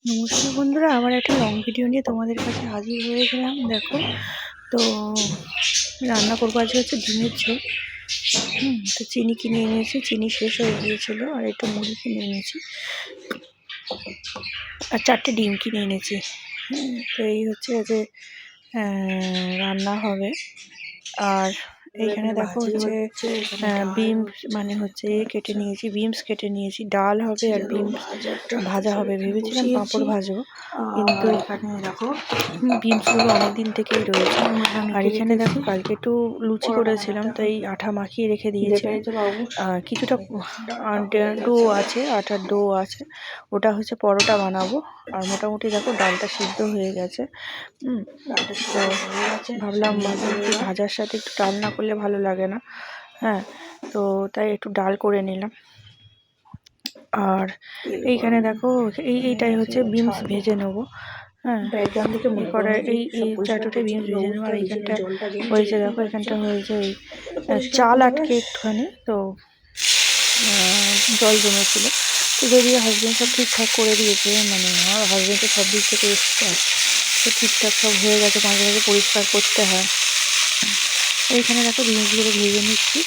নমস্কার বন্ধুরা, আবার একটা লং ভিডিও নিয়ে তোমাদের কাছে হাজির হয়ে গেলাম। দেখো তো রান্না করবো আজকে হচ্ছে ডিমের ঝোল। তো চিনি কিনে এনেছি, চিনি শেষ হয়ে গিয়েছিল, আর একটু মুড়ি কিনে এনেছি, আর 4টে ডিম কিনে এনেছি। তো এই হচ্ছে যে রান্না হবে। আর এইখানে দেখো হচ্ছে বিমস মানে হচ্ছে কেটে নিয়েছি, বিমস কেটে নিয়েছি, ডাল হবে আর বিমস ভাজা হবে। ভেবেছিলাম পাঁপড় ভাজবো, কিন্তু এখানে দেখো বিমসগুলো অনেকদিন থেকেই রয়েছে। আর এখানে দেখো কালকে একটু লুচি করেছিলাম, তো এই আঠা মাখিয়ে রেখে দিয়েছি। কিছুটা ডো আছে, আটার ডো আছে, ওটা হচ্ছে পরোটা বানাবো। আর মোটামুটি দেখো ডালটা সিদ্ধ হয়ে গেছে। তো ভাবলাম ভাজার সাথে একটু ডাল না করলে ভালো লাগে না। তো তাই একটু ডাল করে নিলাম। আর এইখানে দেখো এইটাই হচ্ছে বিমস ভেজে নেবো। এই চাটুটে বিমস ভেজে নেবো। আর এইখানটা হয়েছে দেখো, এখানটা হয়েছে ওই চাল আটকে একটুখানি, তো জল জমেছিল। তো যদিও হাজব্যান্ড সব ঠিকঠাক করে দিয়েছে, মানে আমার হাজব্যান্ডের সব দিক থেকে এসছে, তো ঠিকঠাক সব হয়ে গেছে। মাঝে মাঝে পরিষ্কার করতে হয়। এইখানে দেখো বিমসগুলো ভেজে নিচ্ছি।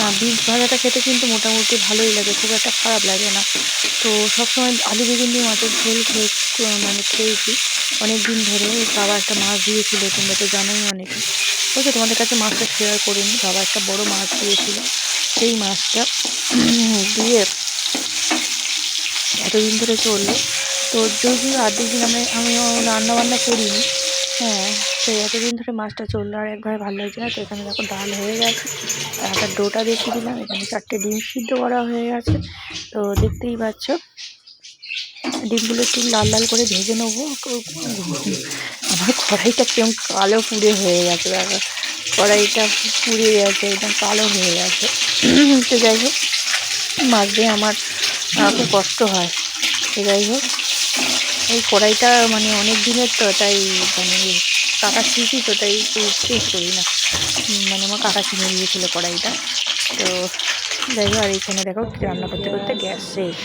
আর বিমস ভাজাটা খেতে কিন্তু মোটামুটি ভালোই লাগে, খুব একটা খারাপ লাগে না। তো সবসময় আলু বেগুন দিয়ে মাছের ঝোল খেয়েছি অনেক দিন ধরে। বাবা একটা মাছ দিয়েছিল, তোমরা তো জানোই অনেকে। বলছো তোমাদের কাছে মাছটা শেয়ার করিনি। বাবা একটা বড় মাছ দিয়েছিল, সেই মাছটা দিয়ে এতদিন ধরে চললো। তো যদিও আর্ধেক দিন আমিও রান্নাবান্না করিনি। তো এতদিন ধরে মাছটা চললো, আর একবার ভালো লাগছে না। তো এখানে দেখো ডাল হয়ে গেছে, একটা ডোটা দেখিয়ে দিলাম। এখানে 4টে ডিম সিদ্ধ করা হয়ে গেছে। তো দেখতেই পাচ্ছ, ডিমগুলো একটু লাল লাল করে ভেজে নেবো। আমার কড়াইটা কেমন কালো পুড়ে হয়ে গেছে, দেখো কড়াইটা পুড়ে গেছে, একদম কালো হয়ে গেছে। তো যাই হোক, মাছ দিয়ে আমার খুব কষ্ট হয়। তো যাই হোক, এই কড়াইটা মানে অনেক দিনের, তো তাই মানে কাকা শিখি, তো তাই ইউজ করি না। মানে আমার কাকা কিনে দিয়েছিলো কড়াইটা। তো যাই হোক, আর এইখানে দেখো রান্না করতে করতে গ্যাস শেষ।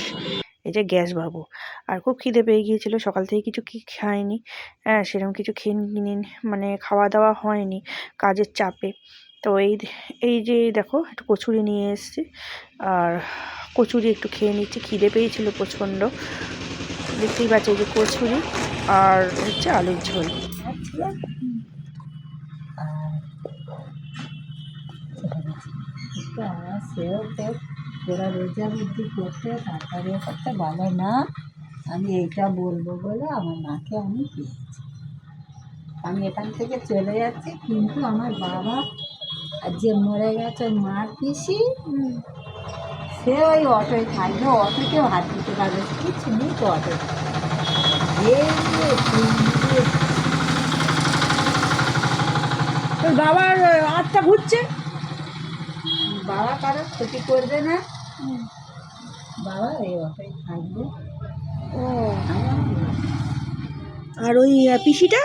এই যে গ্যাস বাবু। আর খুব খিদে পেয়ে গিয়েছিলো, সকাল থেকে কিছু খাইনি। সেরকম কিছু মানে খাওয়া দাওয়া হয়নি কাজের চাপে। তো এই যে দেখো একটু কচুরি নিয়ে এসেছি, আর কচুরি একটু খেয়ে নিচ্ছি। খিদে পেয়েছিল প্রচণ্ড। দেখতেই পাচ্ছি এই যে কচুরি আর হচ্ছে আলুর ঝোল। সেও তো ওরা রোজা বুদ্ধি করতে তারপরে করতে ভালো না। আমি এইটা বলবো বলে আমার মাকে আমি পেয়েছি। আমি এখান থেকে চলে যাচ্ছি, কিন্তু আমার বাবা আর যে মরে গেছে মার পিসি, সে ওই অটোয় থাকবে, অটোকেও হাত দিতে পারবে, কিছু নেই তো অটো। তোর বাবার আত্মা ঘুরছে, বাবা কারো ক্ষতি করবে না, বাবা এই অটোয় থাকবে। ও, আর ওই পিসিটা,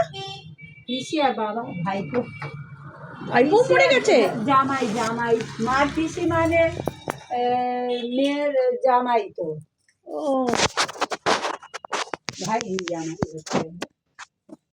পিসি আর বাবা ভাইপো। ভাইপো মরে গেছে? জামাই জামাই মার পিসি মানে মেয়ের জামাই, তো ও ভাই জামাই হচ্ছে।